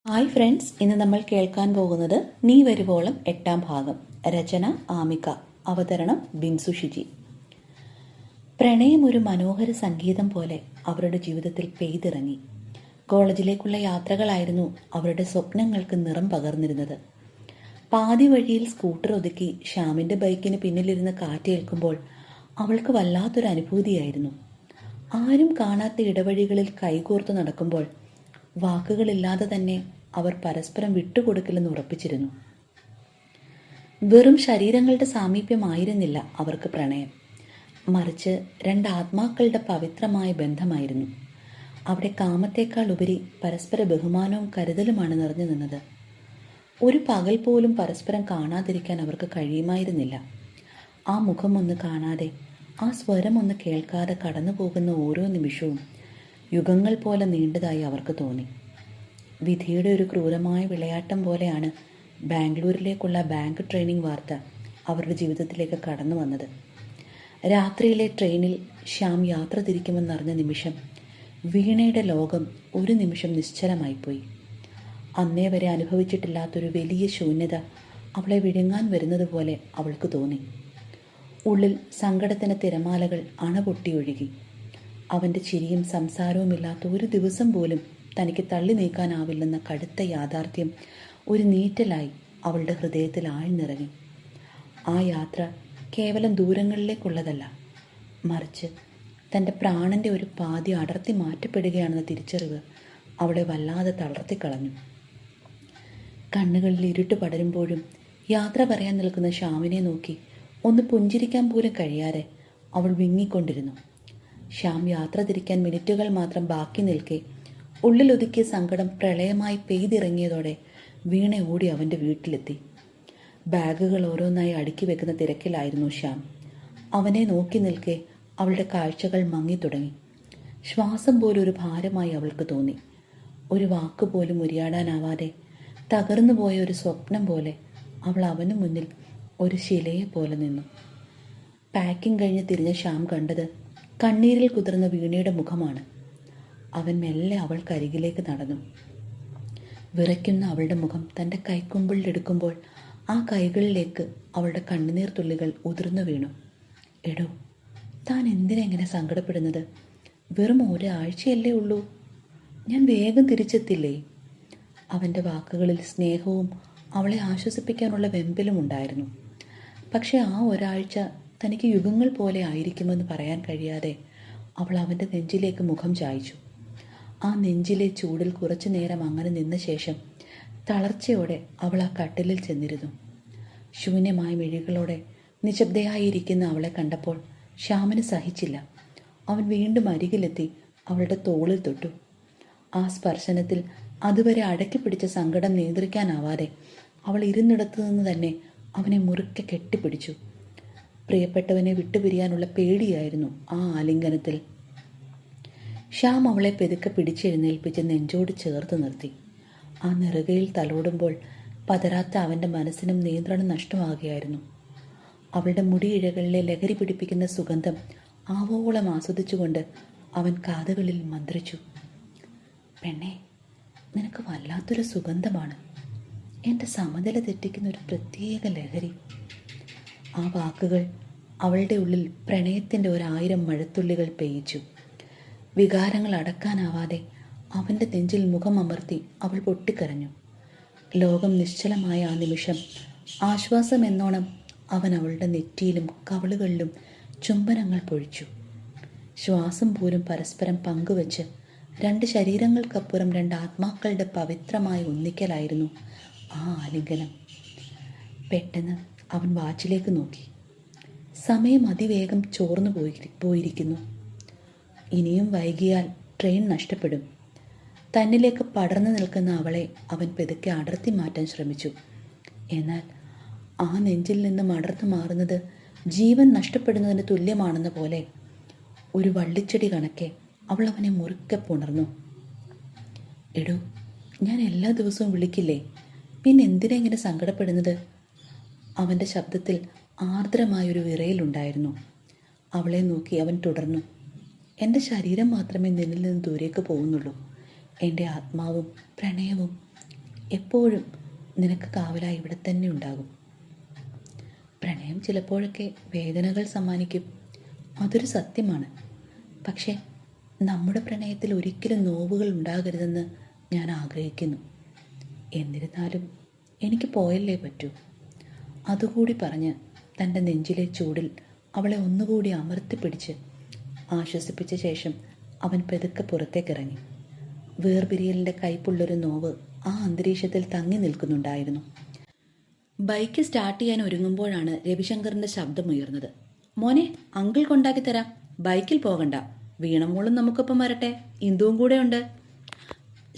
Hi friends, ഇന്ന് നമ്മൾ കേൾക്കാൻ പോകുന്നത് നീ വരുവോളം 8-ാം ഭാഗം. രചന ആമിക, അവതരണം ബിൻസു ഷിജി. പ്രണയം ഒരു മനോഹര സംഗീതം പോലെ അവരുടെ ജീവിതത്തിൽ പെയ്തിറങ്ങി. കോളേജിലേക്കുള്ള യാത്രകളായിരുന്നു അവരുടെ സ്വപ്നങ്ങൾക്ക് നിറം പകർന്നിരുന്നത്. പാതി വഴിയിൽ സ്കൂട്ടർ ഒതുക്കി ശ്യാമിൻ്റെ ബൈക്കിന് പിന്നിലിരുന്ന് കാറ്റേൽക്കുമ്പോൾ അവൾക്ക് വല്ലാത്തൊരു അനുഭൂതിയായിരുന്നു. ആരും കാണാത്ത ഇടവഴികളിൽ കൈകോർത്ത് നടക്കുമ്പോൾ വാക്കുകളില്ലാതെ തന്നെ അവർ പരസ്പരം വിട്ടുകൊടുക്കില്ലെന്ന് ഉറപ്പിച്ചിരുന്നു. വെറും ശരീരങ്ങളുടെ സാമീപ്യമായിരുന്നില്ല അവർക്ക് പ്രണയം, മറിച്ച് രണ്ട് ആത്മാക്കളുടെ പവിത്രമായ ബന്ധമായിരുന്നു. അവിടെ കാമത്തേക്കാൾ ഉപരി പരസ്പര ബഹുമാനവും കരുതലുമാണ് നിറഞ്ഞു നിന്നത്. ഒരു പകൽ പോലും പരസ്പരം കാണാതിരിക്കാൻ അവർക്ക് കഴിയുമായിരുന്നില്ല. ആ മുഖമൊന്ന് കാണാതെ, ആ സ്വരമൊന്ന് കേൾക്കാതെ കടന്നു പോകുന്ന ഓരോ നിമിഷവും യുഗങ്ങൾ പോലെ നീണ്ടതായി അവർക്ക് തോന്നി. വിധിയുടെ ഒരു ക്രൂരമായ വിളയാട്ടം പോലെയാണ് ബാംഗ്ലൂരിലേക്കുള്ള ബാങ്ക് ട്രെയിനിങ് വാർത്ത അവരുടെ ജീവിതത്തിലേക്ക് കടന്നു വന്നത്. രാത്രിയിലെ ട്രെയിനിൽ ശ്യാം യാത്ര തിരിക്കുമെന്നറിഞ്ഞ നിമിഷം വീണയുടെ ലോകം ഒരു നിമിഷം നിശ്ചലമായിപ്പോയി. അന്നേ വരെ അനുഭവിച്ചിട്ടില്ലാത്തൊരു വലിയ ശൂന്യത അവളെ വിഴുങ്ങാൻ വരുന്നത് പോലെ അവൾക്ക് തോന്നി. ഉള്ളിൽ സങ്കടത്തിന് തിരമാലകൾ അണപൊട്ടിയൊഴുകി. അവൻ്റെ ചിരിയും സംസാരവുമില്ലാത്ത ഒരു ദിവസം പോലും തനിക്ക് തള്ളി നീക്കാനാവില്ലെന്ന കടുത്ത യാഥാർത്ഥ്യം ഒരു നീറ്റലായി അവളുടെ ഹൃദയത്തിൽ ആഴ്ന്നിറങ്ങി. ആ യാത്ര കേവലം ദൂരങ്ങളിലേക്കുള്ളതല്ല, മറിച്ച് തൻ്റെ പ്രാണൻ്റെ ഒരു പാതി അടർത്തി മാറ്റപ്പെടുകയാണെന്ന തിരിച്ചറിവ് അവളെ വല്ലാതെ തളർത്തിക്കളഞ്ഞു. കണ്ണുകളിൽ ഇരുട്ട് പടരുമ്പോഴും യാത്ര പറയാൻ നിൽക്കുന്ന ശ്യാമിനെ നോക്കി ഒന്ന് പുഞ്ചിരിക്കാൻ പോലും കഴിയാതെ അവൾ വിങ്ങിക്കൊണ്ടിരുന്നു. ശ്യാം യാത്ര തിരിക്കാൻ മിനിറ്റുകൾ മാത്രം ബാക്കി നിൽക്കെ ഉള്ളിലൊതുക്കിയ സങ്കടം പ്രളയമായി പെയ്തിറങ്ങിയതോടെ വീണ ഓടി അവൻ്റെ വീട്ടിലെത്തി. ബാഗുകൾ ഓരോന്നായി അടുക്കി വെക്കുന്ന തിരക്കിലായിരുന്നു ശ്യാം. അവനെ നോക്കി നിൽക്കെ അവളുടെ കാഴ്ചകൾ മങ്ങിത്തുടങ്ങി. ശ്വാസം പോലും ഒരു ഭാരമായി അവൾക്ക് തോന്നി. ഒരു വാക്കുപോലും ഉരിയാടാനാവാതെ തകർന്നു പോയ ഒരു സ്വപ്നം പോലെ അവൾ അവന് മുന്നിൽ ഒരു ശിലയെ പോലെ നിന്നു. പാക്കിംഗ് കഴിഞ്ഞ് തിരിഞ്ഞ ശ്യാം കണ്ടത് കണ്ണീരിൽ കുതിർന്ന വീണയുടെ മുഖമാണ്. അവൻ മെല്ലെ അവൾക്കരികിലേക്ക് നടന്നു. വിറയ്ക്കുന്ന അവളുടെ മുഖം തൻ്റെ കൈക്കുമ്പിളിലെടുക്കുമ്പോൾ ആ കൈകളിലേക്ക് അവളുടെ കണ്ണുനീർ തുള്ളികൾ ഉതിർന്നു വീണു. എടോ, താൻ എന്തിനെങ്ങനെ സങ്കടപ്പെടുന്നത്? വെറും ഒരാഴ്ചയല്ലേ ഉള്ളൂ. ഞാൻ വേഗം തിരിച്ചെത്തില്ലേ? അവൻ്റെ വാക്കുകളിൽ സ്നേഹവും അവളെ ആശ്വസിപ്പിക്കാനുള്ള വെമ്പലും ഉണ്ടായിരുന്നു. പക്ഷെ ആ ഒരാഴ്ച തനിക്ക് യുഗങ്ങൾ പോലെ ആയിരിക്കുമെന്ന് പറയാൻ കഴിയാതെ അവൾ അവൻ്റെ നെഞ്ചിലേക്ക് മുഖം ചായ്ച്ചു. ആ നെഞ്ചിലെ ചൂടിൽ കുറച്ചു നേരം അങ്ങനെ നിന്ന ശേഷം തളർച്ചയോടെ അവൾ ആ കട്ടിലിൽ ചെന്നിരുന്നു. ശൂന്യമായ മിഴികളോടെ നിശബ്ദയായിരിക്കുന്ന അവളെ കണ്ടപ്പോൾ ശ്യാമിന് സഹിച്ചില്ല. അവൻ വീണ്ടും അരികിലെത്തി അവളുടെ തോളിൽ തൊട്ടു. ആ സ്പർശനത്തിൽ അതുവരെ അടക്കി പിടിച്ച സങ്കടം നിയന്ത്രിക്കാനാവാതെ അവൾ ഇരുന്നിടത്തു നിന്ന് തന്നെ അവനെ മുറുക്കെ കെട്ടിപ്പിടിച്ചു. പ്രിയപ്പെട്ടവനെ വിട്ടുപിരിയാനുള്ള പേടിയായിരുന്നു ആ ആലിംഗനത്തിൽ. ശ്യാം അവളെ പെതുക്കെ പിടിച്ചെഴുന്നേൽപ്പിച്ച് നെഞ്ചോട് ചേർത്ത് നിർത്തി. ആ നെറുകയിൽ തലോടുമ്പോൾ പതരാത്ത അവൻ്റെ മനസ്സിനും നിയന്ത്രണം നഷ്ടമാകുകയായിരുന്നു. അവളുടെ മുടിയിഴകളിലെ ലഹരി പിടിപ്പിക്കുന്ന സുഗന്ധം ആവോളം ആസ്വദിച്ചുകൊണ്ട് അവൻ കാതുകളിൽ മന്ത്രിച്ചു. പെണ്ണെ, നിനക്ക് വല്ലാത്തൊരു സുഗന്ധമാണ്. എൻ്റെ സമനില തെറ്റിക്കുന്ന ഒരു പ്രത്യേക ലഹരി. ആ വാക്കുകൾ അവളുടെ ഉള്ളിൽ പ്രണയത്തിൻ്റെ 1000 മഴത്തുള്ളികൾ പെയ്യിച്ചു. വികാരങ്ങൾ അടക്കാനാവാതെ അവൻ്റെ നെഞ്ചിൽ മുഖമമർത്തി അവൾ പൊട്ടിക്കരഞ്ഞു. ലോകം നിശ്ചലമായ ആ നിമിഷം ആശ്വാസം എന്നോണം അവൻ അവളുടെ നെറ്റിയിലും കവിളുകളിലും ചുംബനങ്ങൾ പൊഴിച്ചു. ശ്വാസം പോലും പരസ്പരം പങ്കുവച്ച് രണ്ട് ശരീരങ്ങൾക്കപ്പുറം രണ്ട് ആത്മാക്കളുടെ പവിത്രമായ ഒന്നിക്കലായിരുന്നു ആ ആലിംഗനം. പെട്ടെന്ന് അവൻ വാച്ചിലേക്ക് നോക്കി. സമയം അതിവേഗം ചോർന്നു പോയിരിക്കുന്നു. ഇനിയും വൈകിയാൽ ട്രെയിൻ നഷ്ടപ്പെടും. തന്നിലേക്ക് പടർന്നു നിൽക്കുന്ന അവളെ അവൻ പെതുക്കെ അടർത്തി മാറ്റാൻ ശ്രമിച്ചു. എന്നാൽ ആ നെഞ്ചിൽ നിന്നും അടർന്നു മാറുന്നത് ജീവൻ നഷ്ടപ്പെടുന്നതിന് തുല്യമാണെന്ന പോലെ ഒരു വള്ളിച്ചെടി കണക്കെ അവൾ അവനെ മുറുക്കെ പുണർന്നു. എടോ, ഞാൻ എല്ലാ ദിവസവും വിളിക്കില്ലേ, പിന്നെ എന്തിനാ ഇങ്ങനെ സങ്കടപ്പെടുന്നത്? അവൻ്റെ ശബ്ദത്തിൽ ആർദ്രമായൊരു വിറയലുണ്ടായിരുന്നു. അവളെ നോക്കി അവൻ തുടർന്നു. എൻ്റെ ശരീരം മാത്രമേ നിന്നിൽ നിന്ന് ദൂരേക്ക് പോകുന്നുള്ളൂ. എൻ്റെ ആത്മാവും പ്രണയവും എപ്പോഴും നിനക്ക് കാവലായി ഇവിടെ തന്നെ ഉണ്ടാകും. പ്രണയം ചിലപ്പോഴൊക്കെ വേദനകൾ സമ്മാനിക്കും, അതൊരു സത്യമാണ്. പക്ഷേ നമ്മുടെ പ്രണയത്തിൽ ഒരിക്കലും നോവുകൾ ഉണ്ടാകരുതെന്ന് ഞാൻ ആഗ്രഹിക്കുന്നു. എന്നിരുന്നാലും എനിക്ക് പോയല്ലേ പറ്റൂ. അതുകൂടി പറഞ്ഞ് തൻ്റെ നെഞ്ചിലെ ചൂടിൽ അവളെ ഒന്നുകൂടി അമർത്തിപ്പിടിച്ച് ആശ്വസിപ്പിച്ച ശേഷം അവൻ പെതുക്കെ പുറത്തേക്കിറങ്ങി. വേർപിരിയലിൻ്റെ കൈപ്പുള്ളൊരു നോവ് ആ അന്തരീക്ഷത്തിൽ തങ്ങി നിൽക്കുന്നുണ്ടായിരുന്നു. ബൈക്ക് സ്റ്റാർട്ട് ചെയ്യാൻ ഒരുങ്ങുമ്പോഴാണ് രവിശങ്കറിൻ്റെ ശബ്ദമുയർന്നത്. മോനെ, അങ്കിൾ കൊണ്ടാക്കി തരാം, ബൈക്കിൽ പോകണ്ട, വീണമോളും നമുക്കൊപ്പം വരട്ടെ, ഇന്ദുവും കൂടെ ഉണ്ട്.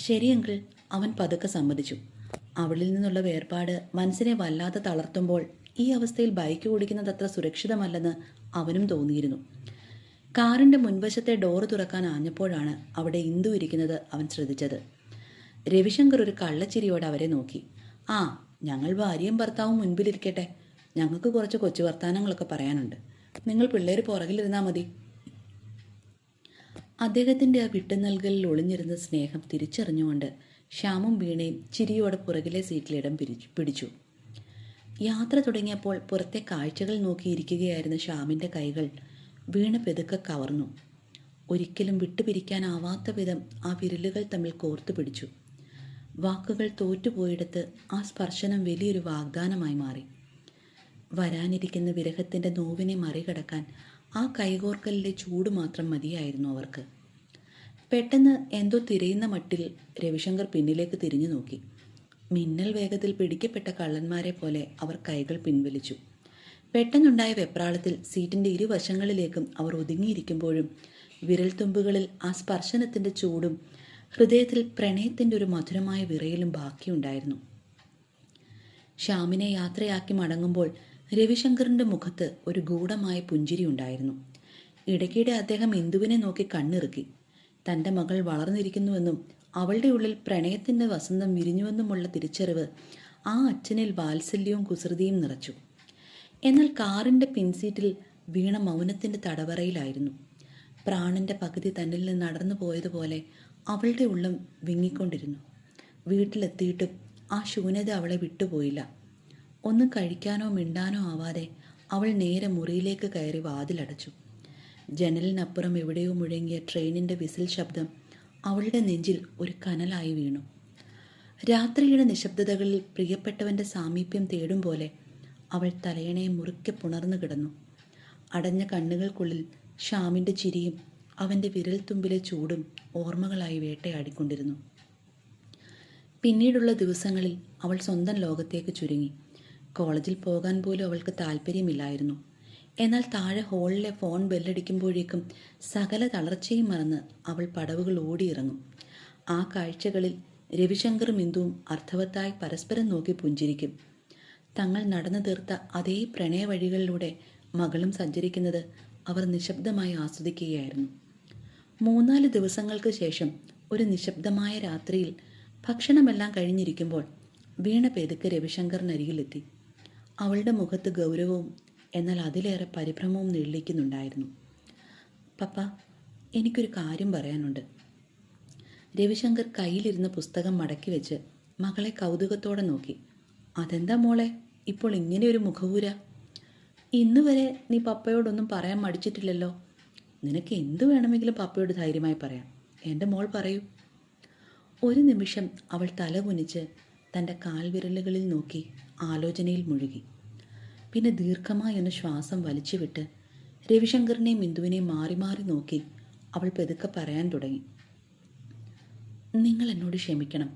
ശരി അങ്കിൾ, അവൻ പതുക്കെ സമ്മതിച്ചു. അവളിൽ നിന്നുള്ള വേർപാട് മനസ്സിനെ വല്ലാതെ തളർത്തുമ്പോൾ ഈ അവസ്ഥയിൽ ബൈക്ക് ഓടിക്കുന്നത് അത്ര സുരക്ഷിതമല്ലെന്ന് അവനും തോന്നിയിരുന്നു. കാറിൻ്റെ മുൻവശത്തെ ഡോറ് തുറക്കാൻ ആഞ്ഞപ്പോഴാണ് അവിടെ ഇന്ദു ഇരിക്കുന്നത് അവൻ ശ്രദ്ധിച്ചത്. രവിശങ്കർ ഒരു കള്ളച്ചിരിയോടെ അവരെ നോക്കി. ആ, ഞങ്ങൾ ഭാര്യയും ഭർത്താവും മുൻപിലിരിക്കട്ടെ, ഞങ്ങൾക്ക് കുറച്ച് കൊച്ചു വർത്താനങ്ങളൊക്കെ പറയാനുണ്ട്, നിങ്ങൾ പിള്ളേർ പുറകിലിരുന്നാൽ മതി. അദ്ദേഹത്തിൻ്റെ ആ വിട്ടുനൽകലിൽ ഒളിഞ്ഞിരുന്ന സ്നേഹം തിരിച്ചറിഞ്ഞുകൊണ്ട് ശ്യാമും വീണയും ചിരിയോടെ പുറകിലെ സീറ്റിൽ ഇടം പിടിച്ചു. യാത്ര തുടങ്ങിയപ്പോൾ പുറത്തെ കാഴ്ചകൾ നോക്കിയിരിക്കുകയായിരുന്ന ശ്യാമിൻ്റെ കൈകൾ വീണ പെതുക്കെ കവർന്നു. ഒരിക്കലും വിട്ടുപിരിക്കാനാവാത്ത വിധം ആ വിരലുകൾ തമ്മിൽ കോർത്തു പിടിച്ചു. വാക്കുകൾ തോറ്റുപോയിടത്ത് ആ സ്പർശനം വലിയൊരു വാഗ്ദാനമായി മാറി. വരാനിരിക്കുന്ന വിരഹത്തിൻ്റെ നോവിനെ മറികടക്കാൻ ആ കൈകോർക്കലിലെ ചൂട് മാത്രം മതിയായിരുന്നു അവർക്ക്. പെട്ടെന്ന് എന്തോ തിരയുന്ന മട്ടിൽ രവിശങ്കർ പിന്നിലേക്ക് തിരിഞ്ഞു നോക്കി. മിന്നൽ വേഗത്തിൽ പിടിക്കപ്പെട്ട കള്ളന്മാരെ പോലെ അവർ കൈകൾ പിൻവലിച്ചു. പെട്ടെന്നുണ്ടായ വെപ്രാളത്തിൽ സീറ്റിൻ്റെ ഇരുവശങ്ങളിലേക്കും അവർ ഒതുങ്ങിയിരിക്കുമ്പോഴും വിരൽത്തുമ്പുകളിൽ ആ സ്പർശനത്തിൻ്റെ ചൂടും ഹൃദയത്തിൽ പ്രണയത്തിൻ്റെ ഒരു മധുരമായ വിറയലും ബാക്കിയുണ്ടായിരുന്നു. ശ്യാമിനെ യാത്രയാക്കി മടങ്ങുമ്പോൾ രവിശങ്കറിൻ്റെ മുഖത്ത് ഒരു ഗൂഢമായ പുഞ്ചിരി ഉണ്ടായിരുന്നു. ഇടയ്ക്കിടെ അദ്ദേഹം ഇന്ദുവിനെ നോക്കി കണ്ണിറുക്കി. തൻ്റെ മകൾ വളർന്നിരിക്കുന്നുവെന്നും അവളുടെ ഉള്ളിൽ പ്രണയത്തിൻ്റെ വസന്തം വിരിഞ്ഞുവെന്നുമുള്ള തിരിച്ചറിവ് ആ അച്ഛനിൽ വാത്സല്യവും കുസൃതിയും നിറച്ചു. എന്നാൽ കാറിൻ്റെ പിൻസീറ്റിൽ വീണ മൗനത്തിൻ്റെ തടവറയിലായിരുന്നു. പ്രാണൻ്റെ പകുതി തന്നിൽ നിന്ന് നടന്നു പോയതുപോലെ അവളുടെ ഉള്ളം വിങ്ങിക്കൊണ്ടിരുന്നു. വീട്ടിലെത്തിയിട്ടും ആ ശൂന്യത അവളെ വിട്ടുപോയില്ല. ഒന്നും കഴിക്കാനോ മിണ്ടാനോ ആവാതെ അവൾ നേരെ മുറിയിലേക്ക് കയറി വാതിലടച്ചു. ജനലിനപ്പുറം എവിടെയോ മുഴങ്ങിയ ട്രെയിനിൻ്റെ വിസിൽ ശബ്ദം അവളുടെ നെഞ്ചിൽ ഒരു കനലായി വീണു. രാത്രിയുടെ നിശബ്ദതകളിൽ പ്രിയപ്പെട്ടവൻ്റെ സാമീപ്യം തേടും പോലെ അവൾ തലയണയെ മുറുക്കെ പുണർന്നു കിടന്നു. അടഞ്ഞ കണ്ണുകൾക്കുള്ളിൽ ശ്യാമിൻ്റെ ചിരിയും അവൻ്റെ വിരൽത്തുമ്പിലെ ചൂടും ഓർമ്മകളായി വേട്ടയാടിക്കൊണ്ടിരുന്നു. പിന്നീടുള്ള ദിവസങ്ങളിൽ അവൾ സ്വന്തം ലോകത്തേക്ക് ചുരുങ്ങി. കോളേജിൽ പോകാൻ പോലും അവൾക്ക് താല്പര്യമില്ലായിരുന്നു. എന്നാൽ താഴെ ഹാളിലെ ഫോൺ ബെല്ലടിക്കുമ്പോഴേക്കും സകല തളർച്ചയും മറന്ന് അവൾ പടവുകൾ ഓടിയിറങ്ങും. ആ കാഴ്ചകളിൽ രവിശങ്കറും ഇന്ദുവും അർത്ഥവത്തായി പരസ്പരം നോക്കി പുഞ്ചിരിക്കും. തങ്ങൾ നടന്നു തീർത്ത അതേ പ്രണയ വഴികളിലൂടെ മകളും സഞ്ചരിക്കുന്നത് അവർ നിശബ്ദമായി ആസ്വദിക്കുകയായിരുന്നു. 3-4 ദിവസങ്ങൾക്ക് ശേഷം ഒരു നിശബ്ദമായ രാത്രിയിൽ ഭക്ഷണമെല്ലാം കഴിഞ്ഞിരിക്കുമ്പോൾ വീണ പെതുക്കെ രവിശങ്കറിനരികിലെത്തി. അവളുടെ മുഖത്ത് ഗൗരവവും എന്നാൽ അതിലേറെ പരിഭ്രമവും നിഴലിക്കുന്നുണ്ടായിരുന്നു. പപ്പ, എനിക്കൊരു കാര്യം പറയാനുണ്ട്. രവിശങ്കർ കയ്യിലിരുന്ന പുസ്തകം മടക്കി വെച്ച് മകളെ കൗതുകത്തോടെ നോക്കി. അതെന്താ മോളെ ഇപ്പോൾ ഇങ്ങനെ ഒരു മുഖപൂര? ഇന്ന് വരെ നീ പപ്പയോടൊന്നും പറയാൻ മടിച്ചിട്ടില്ലല്ലോ. നിനക്ക് എന്തു വേണമെങ്കിലും പപ്പയോട് ധൈര്യമായി പറയാം. എൻ്റെ മോൾ പറയൂ. ഒരു നിമിഷം അവൾ തല കുനിച്ച് തൻ്റെ കാൽവിരലുകളിൽ നോക്കി ആലോചനയിൽ മുഴുകി. പിന്നെ ദീർഘമായൊന്ന് ശ്വാസം വലിച്ചുവിട്ട് രവിശങ്കറിനെയും ബിന്ദുവിനെയും മാറി മാറി നോക്കി അവൾ പെതുക്കെ പറയാൻ തുടങ്ങി. നിങ്ങൾ എന്നോട് ക്ഷമിക്കണം.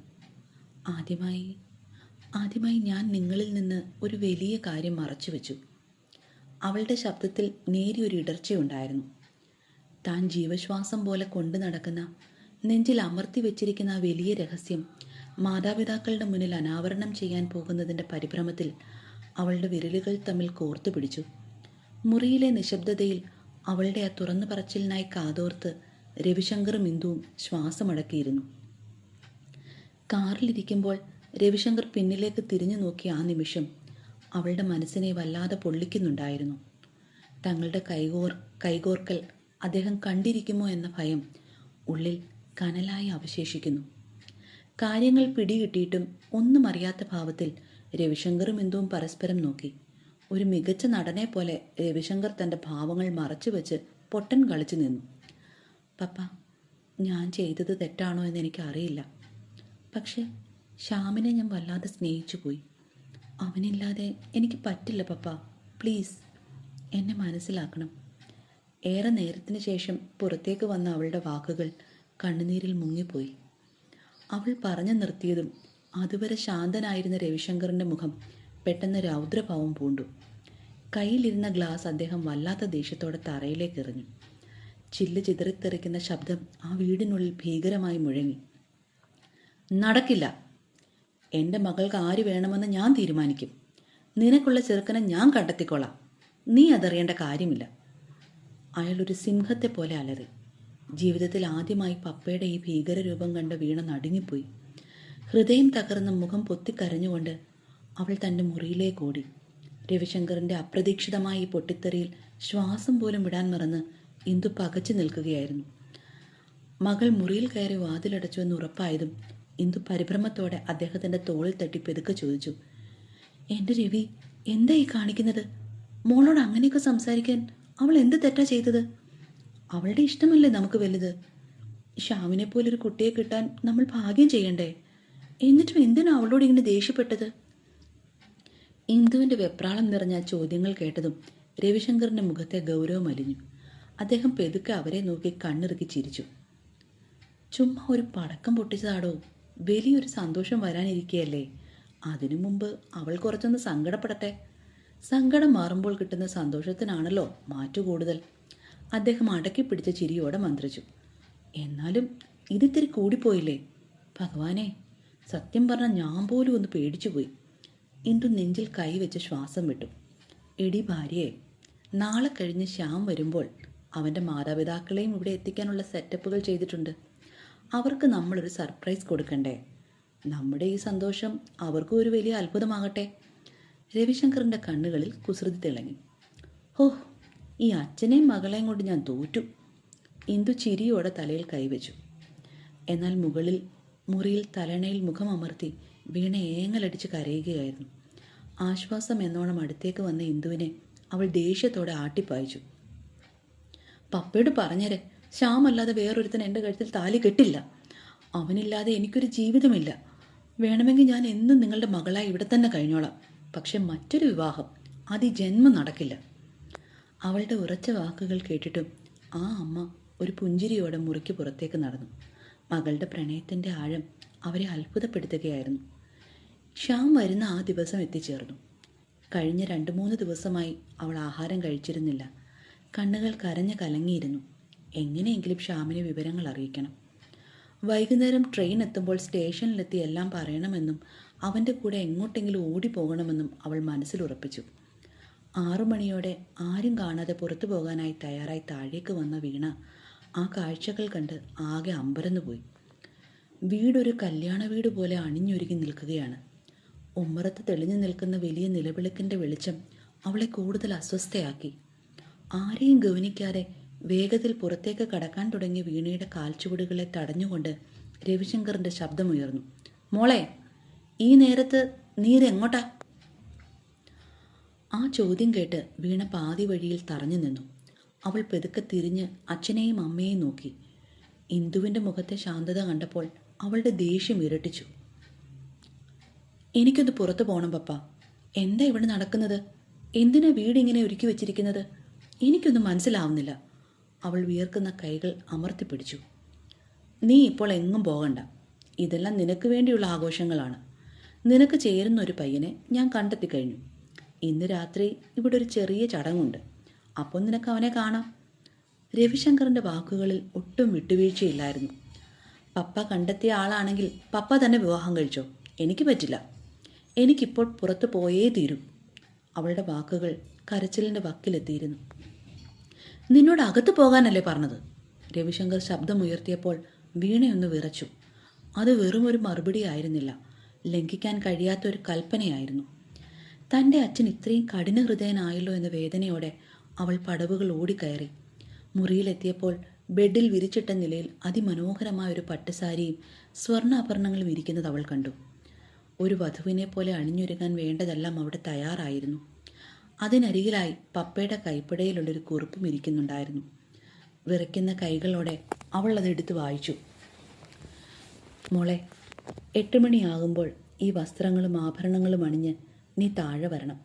ആദ്യമായി ഞാൻ നിങ്ങളിൽ നിന്ന് ഒരു വലിയ കാര്യം മറച്ചു വെച്ചു. അവളുടെ ശബ്ദത്തിൽ നേരിയൊരു ഇടർച്ചയുണ്ടായിരുന്നു. താൻ ജീവശ്വാസം പോലെ കൊണ്ടു നടക്കുന്ന, നെഞ്ചിൽ അമർത്തി വെച്ചിരിക്കുന്ന ആ വലിയ രഹസ്യം മാതാപിതാക്കളുടെ മുന്നിൽ അനാവരണം ചെയ്യാൻ പോകുന്നതിൻ്റെ പരിഭ്രമത്തിൽ അവളുടെ വിരലുകൾ തമ്മിൽ കോർത്തു പിടിച്ചു. മുറിയിലെ നിശബ്ദതയിൽ അവളുടെ ആ തുറന്നു പറച്ചിലിനായി കാതോർത്ത് രവിശങ്കറും ഇന്ദുവും ശ്വാസമടക്കിയിരുന്നു. കാറിലിരിക്കുമ്പോൾ രവിശങ്കർ പിന്നിലേക്ക് തിരിഞ്ഞു നോക്കിയ ആ നിമിഷം അവളുടെ മനസ്സിനെ വല്ലാതെ പൊള്ളിക്കുന്നുണ്ടായിരുന്നു. തങ്ങളുടെ കൈകോർക്കൽ അദ്ദേഹം കണ്ടിരിക്കുമോ എന്ന ഭയം ഉള്ളിൽ കനലായി അവശേഷിക്കുന്നു. കാര്യങ്ങൾ പിടികിട്ടിയിട്ടും ഒന്നും അറിയാത്ത ഭാവത്തിൽ രവിശങ്കറും ഇന്ദുവും പരസ്പരം നോക്കി. ഒരു മികച്ച നടനെ പോലെ രവിശങ്കർ തൻ്റെ ഭാവങ്ങൾ മറച്ചു വെച്ച് പൊട്ടൻ കളിച്ചു നിന്നു. പപ്പ, ഞാൻ ചെയ്തത് തെറ്റാണോ എന്ന് എനിക്കറിയില്ല. പക്ഷേ ശ്യാമിനെ ഞാൻ വല്ലാതെ സ്നേഹിച്ചു പോയി. അവനില്ലാതെ എനിക്ക് പറ്റില്ല പപ്പ. പ്ലീസ് എന്നെ മനസ്സിലാക്കണം. ഏറെ നേരത്തിന് ശേഷം പുറത്തേക്ക് വന്ന അവളുടെ വാക്കുകൾ കണ്ണുനീരിൽ മുങ്ങിപ്പോയി. അവൾ പറഞ്ഞു നിർത്തിയതും അതുവരെ ശാന്തനായിരുന്ന രവിശങ്കറിൻ്റെ മുഖം പെട്ടെന്ന് രൗദ്രഭാവം പൂണ്ടു. കയ്യിലിരുന്ന ഗ്ലാസ് അദ്ദേഹം വല്ലാത്ത ദേഷ്യത്തോടെ തറയിലേക്ക് എറിഞ്ഞു. ചില്ല് ചിതറിത്തെറിക്കുന്ന ശബ്ദം ആ വീടിനുള്ളിൽ ഭീകരമായി മുഴങ്ങി. നടക്കില്ല. എൻ്റെ മകൾക്ക് ആര് വേണമെന്ന് ഞാൻ തീരുമാനിക്കും. നിനക്കുള്ള ചെറുക്കനെ ഞാൻ കണ്ടെത്തിക്കൊള്ളാം. നീ അതറിയേണ്ട കാര്യമില്ല. അയാളൊരു സിംഹത്തെ പോലെ അലറി. ജീവിതത്തിൽ ആദ്യമായി പപ്പയുടെ ഈ ഭീകരരൂപം കണ്ട വീണ നടുങ്ങിപ്പോയി. ഹൃദയം തകർന്ന മുഖം പൊത്തിക്കരഞ്ഞുകൊണ്ട് അവൾ തൻ്റെ മുറിയിലേക്ക് ഓടി. രവിശങ്കറിൻ്റെ അപ്രതീക്ഷിതമായ ഈ പൊട്ടിത്തെറിയിൽ ശ്വാസം പോലും വിടാൻ മറന്ന് ഇന്ദു പകച്ചു നിൽക്കുകയായിരുന്നു. മകൾ മുറിയിൽ കയറി വാതിലടച്ചു എന്ന് ഉറപ്പായതും ഇന്ദു പരിഭ്രമത്തോടെ അദ്ദേഹത്തിൻ്റെ തോളിൽ തട്ടി പെതുക്കെ ചോദിച്ചു, എൻ്റെ രവി, എന്താ ഈ കാണിക്കുന്നത്? മോളോട് അങ്ങനെയൊക്കെ സംസാരിക്കാൻ അവൾ എന്ത് തെറ്റാ ചെയ്തത്? അവളുടെ ഇഷ്ടമല്ലേ നമുക്ക് വലുത്. ശ്യാമിനെ പോലൊരു കുട്ടിയെ കിട്ടാൻ നമ്മൾ ഭാഗ്യം ചെയ്യണ്ടേ? എന്നിട്ടും എന്തിനാ അവളോട് ഇങ്ങനെ ദേഷ്യപ്പെട്ടത്? ഇന്ദുവിൻ്റെ വെപ്രാളം നിറഞ്ഞ ചോദ്യങ്ങൾ കേട്ടതും രവിശങ്കറിൻ്റെ മുഖത്തെ ഗൗരവം അലിഞ്ഞു. അദ്ദേഹം പെതുക്കെ അവരെ നോക്കി കണ്ണിറുക്കി ചിരിച്ചു. ചുമ്മാ ഒരു പടക്കം പൊട്ടിച്ചതാടോ, വലിയൊരു സന്തോഷം വരാനിരിക്കുകയല്ലേ. അതിനു മുമ്പ് അവൾ കുറച്ചൊന്ന് സങ്കടപ്പെടട്ടെ. സങ്കടം മാറുമ്പോൾ കിട്ടുന്ന സന്തോഷത്തിനാണല്ലോ മാറ്റു കൂടുതൽ. അദ്ദേഹം അടക്കി പിടിച്ച ചിരിയോടെ മന്ത്രിച്ചു. എന്നാലും ഇതിത്തിരി കൂടിപ്പോയില്ലേ? ഭഗവാനെ, സത്യം പറഞ്ഞാൽ ഞാൻ പോലും ഒന്ന് പേടിച്ചുപോയി. ഇന്ദു നെഞ്ചിൽ കൈവച്ച് ശ്വാസം വിട്ടു. എടി ഭാര്യയെ, നാളെ കഴിഞ്ഞ് ശ്യാം വരുമ്പോൾ അവൻ്റെ മാതാപിതാക്കളെയും ഇവിടെ എത്തിക്കാനുള്ള സെറ്റപ്പുകൾ ചെയ്തിട്ടുണ്ട്. അവർക്ക് നമ്മളൊരു സർപ്രൈസ് കൊടുക്കണ്ടേ? നമ്മുടെ ഈ സന്തോഷം അവർക്കും ഒരു വലിയ അത്ഭുതമാകട്ടെ. രവിശങ്കറിൻ്റെ കണ്ണുകളിൽ കുസൃതി തിളങ്ങി. ഓ, ഈ അച്ഛനെയും മകളെയും കൊണ്ട് ഞാൻ തോറ്റു. ഇന്ദു ചിരിയോടെ തലയിൽ കൈവച്ചു. എന്നാൽ മുറിയിൽ തലണയിൽ മുഖം അമർത്തി വീണ ഏങ്ങലടിച്ച് കരയുകയായിരുന്നു. ആശ്വാസം എന്നോണം അടുത്തേക്ക് വന്ന ഇന്ദുവിനെ അവൾ ദേഷ്യത്തോടെ ആട്ടിപ്പായിച്ചു. പപ്പയോട് പറഞ്ഞേരെ, ശ്യാമല്ലാതെ വേറൊരുത്തൻ എൻ്റെ കഴുത്തിൽ താലി കെട്ടില്ല. അവനില്ലാതെ എനിക്കൊരു ജീവിതമില്ല. വേണമെങ്കിൽ ഞാൻ എന്നും നിങ്ങളുടെ മകളായി ഇവിടെ തന്നെ കഴിഞ്ഞോളാം. പക്ഷെ മറ്റൊരു വിവാഹം അത് ഈ ജന്മം നടക്കില്ല. അവളുടെ ഉറച്ച വാക്കുകൾ കേട്ടിട്ടും ആ അമ്മ ഒരു പുഞ്ചിരിയോടെ മുറിക്ക് പുറത്തേക്ക് നടന്നു. മകളുടെ പ്രണയത്തിൻ്റെ ആഴം അവരെ അത്ഭുതപ്പെടുത്തുകയായിരുന്നു. ശ്യാം വരുന്ന ആ ദിവസം എത്തിച്ചേർന്നു. കഴിഞ്ഞ 2-3 ദിവസമായി അവൾ ആഹാരം കഴിച്ചിരുന്നില്ല. കണ്ണുകൾ കരഞ്ഞ് കലങ്ങിയിരുന്നു. എങ്ങനെയെങ്കിലും ശ്യാമിനെ വിവരങ്ങൾ അറിയിക്കണം. വൈകുന്നേരം ട്രെയിൻ എത്തുമ്പോൾ സ്റ്റേഷനിലെത്തി എല്ലാം പറയണമെന്നും അവൻ്റെ കൂടെ എങ്ങോട്ടെങ്കിലും ഓടിപ്പോകണമെന്നും അവൾ മനസ്സിലുറപ്പിച്ചു. 6 മണിയോടെ ആരും കാണാതെ പുറത്തു പോകാനായി തയ്യാറായി താഴേക്ക് വന്ന വീണ ആ കാഴ്ചകൾ കണ്ട് ആകെ അമ്പരന്നുപോയി. വീടൊരു കല്യാണ വീട് പോലെ അണിഞ്ഞൊരുങ്ങി നിൽക്കുകയാണ്. ഉമ്മറത്ത് തെളിഞ്ഞു നിൽക്കുന്ന വലിയ നിലവിളക്കിൻ്റെ വെളിച്ചം അവളെ കൂടുതൽ അസ്വസ്ഥയാക്കി. ആരെയും ഗൗനിക്കാതെ വേഗത്തിൽ പുറത്തേക്ക് കടക്കാൻ തുടങ്ങിയ വീണയുടെ കാൽച്ചുവടുകളെ തടഞ്ഞുകൊണ്ട് രവിശങ്കറിൻ്റെ ശബ്ദമുയർന്നു. മോളെ, ഈ നേരത്ത് നീ ഇതെങ്ങോട്ടാ? ആ ചോദ്യം കേട്ട് വീണ പാതി വഴിയിൽ തറഞ്ഞു നിന്നു. അവൾ പെതുക്കെ തിരിഞ്ഞ് അച്ഛനെയും അമ്മയെയും നോക്കി. ഇന്ദുവിൻ്റെ മുഖത്തെ ശാന്തത കണ്ടപ്പോൾ അവളുടെ ദേഷ്യം ഇരട്ടിച്ചു. എനിക്കൊന്ന് പുറത്തു പോകണം പപ്പ. എന്താ ഇവിടെ നടക്കുന്നത്? എന്തിനാ വീട് ഇങ്ങനെ ഒരുക്കി വെച്ചിരിക്കുന്നത്? എനിക്കൊന്നും മനസ്സിലാവുന്നില്ല. അവൾ വിയർക്കുന്ന കൈകൾ അമർത്തിപ്പിടിച്ചു. നീ ഇപ്പോൾ എങ്ങും പോകണ്ട. ഇതെല്ലാം നിനക്ക് വേണ്ടിയുള്ള ആഘോഷങ്ങളാണ്. നിനക്ക് ചേരുന്ന ഒരു പയ്യനെ ഞാൻ കണ്ടെത്തിക്കഴിഞ്ഞു. ഇന്ന് രാത്രി ഇവിടെ ഒരു ചെറിയ ചടങ്ങുണ്ട്. അപ്പോൾ നിനക്ക് അവനെ കാണാം. രവിശങ്കറിൻ്റെ വാക്കുകളിൽ ഒട്ടും വിട്ടുവീഴ്ചയില്ലായിരുന്നു. പപ്പ കണ്ടെത്തിയ ആളാണെങ്കിൽ പപ്പ തന്നെ വിവാഹം കഴിച്ചോ. എനിക്ക് പറ്റില്ല. എനിക്കിപ്പോൾ പുറത്തു പോയേ തീരൂ. അവളുടെ വാക്കുകൾ കരച്ചിലിൻ്റെ വക്കിലെത്തിയിരുന്നു. നിന്നോട് അകത്ത് പോകാനല്ലേ പറഞ്ഞത്? രവിശങ്കർ ശബ്ദമുയർത്തിയപ്പോൾ വീണയൊന്ന് വിറച്ചു. അത് വെറും ഒരു മറുപടി ആയിരുന്നില്ല, ലംഘിക്കാൻ കഴിയാത്തൊരു കൽപ്പനയായിരുന്നു. തൻ്റെ അച്ഛൻ ഇത്രയും കഠിന ഹൃദയനായല്ലോ എന്ന വേദനയോടെ അവൾ പടവുകൾ ഓടിക്കയറി. മുറിയിലെത്തിയപ്പോൾ ബെഡിൽ വിരിച്ചിട്ട നിലയിൽ അതിമനോഹരമായ ഒരു പട്ടുസാരിയും സ്വർണ്ണാഭരണങ്ങളും ഇരിക്കുന്നത് അവൾ കണ്ടു. ഒരു വധുവിനെ പോലെ അണിഞ്ഞൊരുങ്ങാൻ വേണ്ടതെല്ലാം അവിടെ തയ്യാറായിരുന്നു. അതിനരികിലായി പപ്പയുടെ കൈപ്പടയിലുള്ളൊരു കുറിപ്പും ഇരിക്കുന്നുണ്ടായിരുന്നു. വിറയ്ക്കുന്ന കൈകളോടെ അവൾ അതെടുത്ത് വായിച്ചു. മോളെ, 8 മണിയാകുമ്പോൾ ഈ വസ്ത്രങ്ങളും ആഭരണങ്ങളും അണിഞ്ഞ് നീ താഴെ വരണം.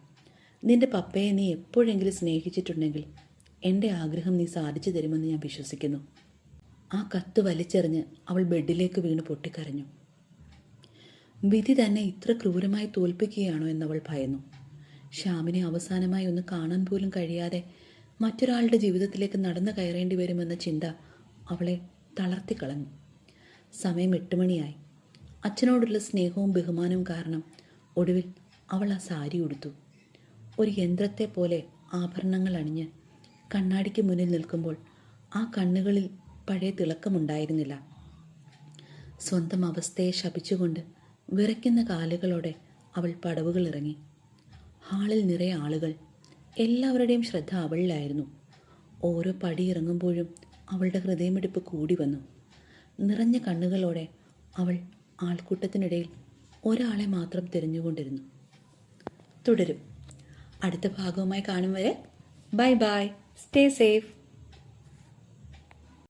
നിന്റെ പപ്പയെ നീ എപ്പോഴെങ്കിലും സ്നേഹിച്ചിട്ടുണ്ടെങ്കിൽ എൻ്റെ ആഗ്രഹം നീ സാധിച്ചു തരുമെന്ന് ഞാൻ വിശ്വസിക്കുന്നു. ആ കത്ത് വലിച്ചെറിഞ്ഞ് അവൾ ബെഡിലേക്ക് വീണ് പൊട്ടിക്കരഞ്ഞു. വിധി തന്നെ ഇത്ര ക്രൂരമായി തോൽപ്പിക്കുകയാണോ എന്നവൾ ഭയന്നു. ശ്യാമിനെ അവസാനമായി ഒന്ന് കാണാൻ പോലും കഴിയാതെ മറ്റൊരാളുടെ ജീവിതത്തിലേക്ക് നടന്നു കയറേണ്ടി വരുമെന്ന ചിന്ത അവളെ തളർത്തിക്കളഞ്ഞു. സമയം 8 മണിയായി. അച്ഛനോടുള്ള സ്നേഹവും ബഹുമാനവും കാരണം ഒടുവിൽ അവൾ ആ സാരി ഉടുത്തു. ഒരു യന്ത്രത്തെ പോലെ ആഭരണങ്ങൾ അണിഞ്ഞ് കണ്ണാടിക്ക് മുന്നിൽ നിൽക്കുമ്പോൾ ആ കണ്ണുകളിൽ പഴയ തിളക്കമുണ്ടായിരുന്നില്ല. സ്വന്തം അവസ്ഥയെ ശപിച്ചുകൊണ്ട് വിറയ്ക്കുന്ന കാലുകളോടെ അവൾ പടവുകൾ ഇറങ്ങി. ഹാളിൽ നിറയെ ആളുകൾ. എല്ലാവരുടെയും ശ്രദ്ധ അവളിലായിരുന്നു. ഓരോ പടി ഇറങ്ങുമ്പോഴും അവളുടെ ഹൃദയമിടിപ്പ് കൂടി വന്നു. നിറഞ്ഞ കണ്ണുകളോടെ അവൾ ആൾക്കൂട്ടത്തിനിടയിൽ ഒരാളെ മാത്രം തിരഞ്ഞുകൊണ്ടിരുന്നു. തുടരും. അടുത്ത ഭാഗവുമായി കാണും വരെ ബൈ ബൈ. Stay safe.